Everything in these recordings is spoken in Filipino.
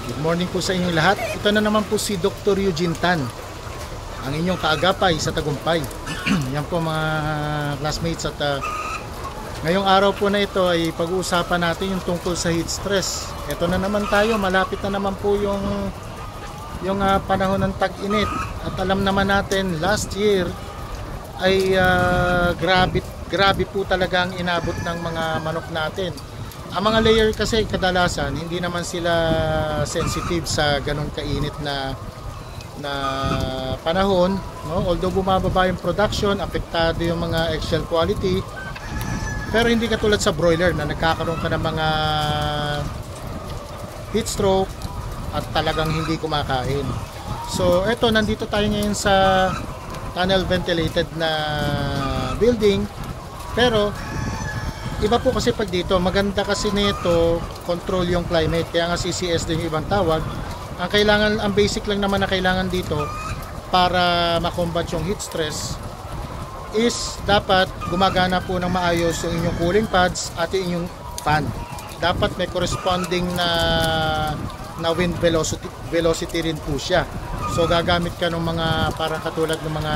Good morning po sa inyong lahat. Ito na naman po si Dr. Eugene Tan, ang inyong kaagapay sa tagumpay. Yan po mga classmates at ngayong araw po na ito ay pag-uusapan natin yung tungkol sa heat stress. Ito na naman tayo, malapit na naman po yung panahon ng tag-init. At alam naman natin last year ay grabe po talaga ang inabot ng mga manok natin. Ang mga layer kasi kadalasan hindi naman sila sensitive sa ganun kainit na panahon, no? Although bumababa yung production, apektado yung mga eggshell quality, pero hindi katulad sa broiler na nagkakaroon ka ng mga heat stroke at talagang hindi kumakain. So eto, nandito tayo ngayon sa tunnel ventilated na building, pero iba po kasi pag dito, maganda kasi nito control yung climate, kaya nga CCS din yung ibang tawag. Ang basic lang naman na kailangan dito para makombat yung heat stress is dapat gumagana po ng maayos yung inyong cooling pads at yung inyong fan. Dapat may corresponding na wind velocity rin po siya. So gagamit ka ng mga parang katulad ng mga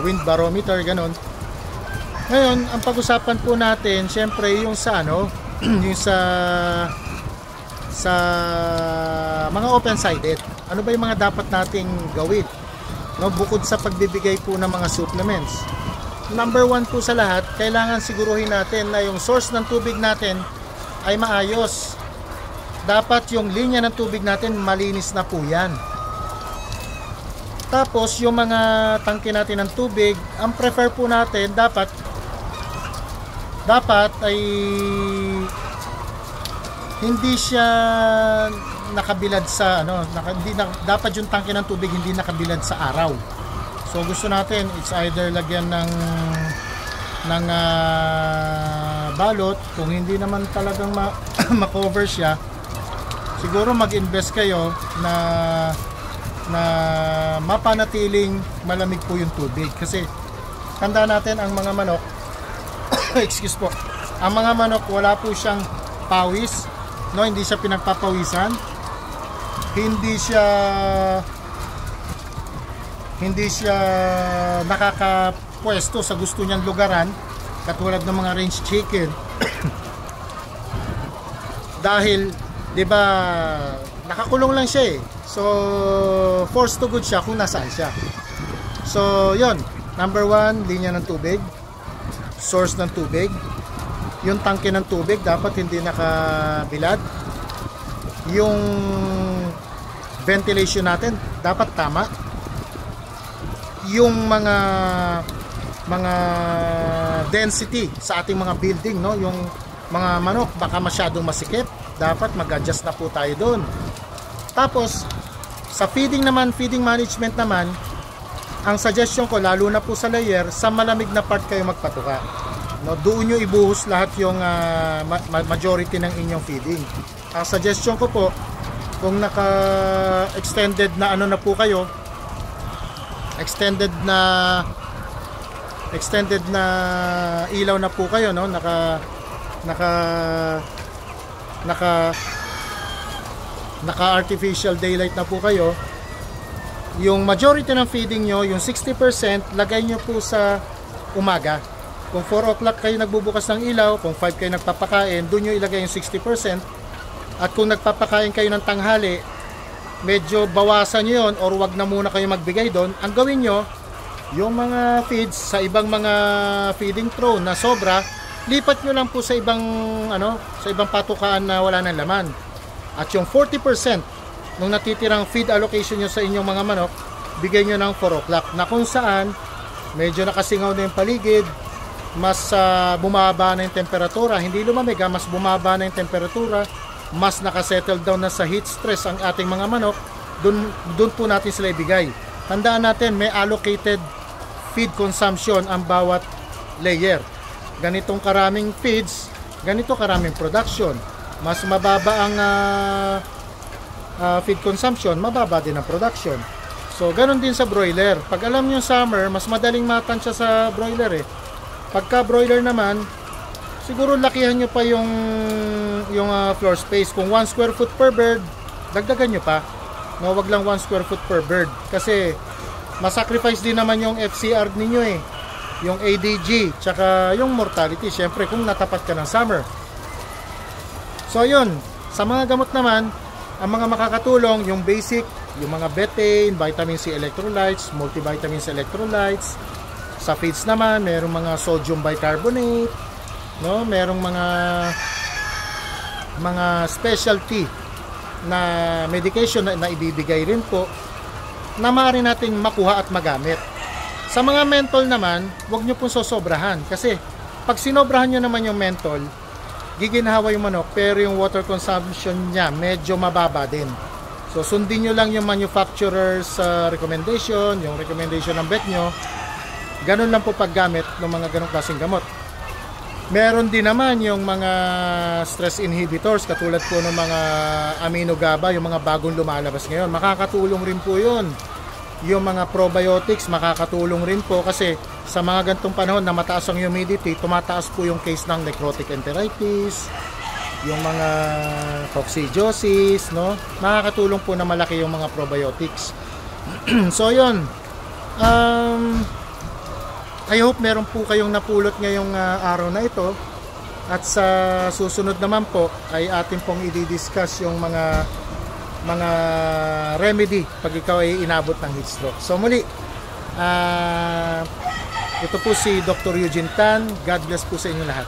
wind barometer, ganun. Ngayon, ang pag-usapan po natin, syempre yung sa yung sa mga open-sided. Ano ba yung mga dapat nating gawin? No, bukod sa pagbibigay po ng mga supplements. Number one po sa lahat, kailangan siguruhin natin na yung source ng tubig natin ay maayos. Dapat yung linya ng tubig natin malinis na po yan. Tapos yung mga tangke natin ng tubig, ang prefer po natin dapat ay hindi siya nakabilad sa dapat yung tangke ng tubig hindi nakabilad sa araw. So gusto natin it's either lagyan ng balot. Kung hindi naman talagang ma-cover siya, siguro mag-invest kayo na mapanatiling malamig po yung tubig, kasi tanda natin ang mga manok excuse po, ang mga manok wala po siyang pawis, no, hindi siya pinagpapawisan, hindi siya nakakapwesto sa gusto niyang lugaran katulad ng mga range chicken dahil 'di ba nakakulong lang siya eh. So forced to good siya kung nasaan siya. So yon, number one, linya ng tubig, source ng tubig, yung tangke ng tubig dapat hindi nakabilad, yung ventilation natin dapat tama, yung mga density sa ating mga building, no, yung mga manok baka masyadong masikip, dapat mag-adjust na po tayo doon. Tapos sa feeding management naman, ang suggestion ko lalo na po sa layer, sa malamig na part kayo magpatuka, no, doon nyo ibuhos lahat yung majority ng inyong feeding. Ang suggestion ko po, kung naka-extended na na po kayo, extended na ilaw na po kayo, no, naka artificial daylight na po kayo, yung majority ng feeding nyo, yung 60%, lagay nyo po sa umaga. Kung 4 o'clock kayo nagbubukas ng ilaw, kung 5 kayo nagpapakain, doon nyo ilagay yung 60%. At kung nagpapakain kayo ng tanghali, medyo bawasan nyo yun, or wag na muna kayo magbigay doon. Ang gawin nyo, yung mga feeds sa ibang mga feeding trough na sobra, lipat nyo lang po sa ibang patukaan na wala ng laman. At yung 40% nung natitirang feed allocation nyo sa inyong mga manok, bigay nyo ng 4 o'clock, na kung saan medyo nakasingaw na yung paligid, mas bumaba na yung temperatura, hindi lumamig, mas bumaba na yung temperatura, mas nakasettle down na sa heat stress ang ating mga manok, dun po natin sila ibigay. Tandaan natin, may allocated feed consumption ang bawat layer. Ganitong karaming feeds, ganito karaming production. Mas mababa ang feed consumption, mababa din ang production. So ganun din sa broiler. Pag alam nyo summer, mas madaling matansya sa broiler eh. Pagka broiler naman, siguro lakihan nyo pa yung floor space. Kung 1 square foot per bird, dagdagan nyo pa. No, wag lang 1 square foot per bird kasi masacrifice din naman yung FCR ninyo eh. Yung ADG, tsaka yung mortality, syempre kung natapat ka ng summer. So yun, sa mga gamot naman, ang mga makakatulong, yung basic, yung mga betaine, vitamin C electrolytes, multivitamins electrolytes. Sa feeds naman, merong mga sodium bicarbonate, no? Merong mga specialty na medication na ibibigay rin po na maaari natin makuha at magamit. Sa mga menthol naman, huwag nyo pong sosobrahan kasi pag sinobrahan nyo naman yung menthol, giginhawa yung manok pero yung water consumption niya medyo mababa din. So sundin nyo lang yung manufacturer's recommendation, yung recommendation ng vet nyo. Ganun lang po paggamit ng mga ganong klaseng gamot. Meron din naman yung mga stress inhibitors katulad po ng mga amino GABA, yung mga bagong lumalabas ngayon. Makakatulong rin po yun. Yung mga probiotics makakatulong rin po kasi sa mga gantong panahon na mataas ang humidity, tumataas po yung case ng necrotic enteritis, yung mga coccidiosis, no? Makakatulong po na malaki yung mga probiotics. So yun, I hope meron po kayong napulot ngayong araw na ito. At sa susunod naman po ay atin pong i-discuss yung mga remedy pag ikaw ay inabot ng heat stroke. So muli, ito po si Dr. Eugene Tan. God bless po sa inyo lahat.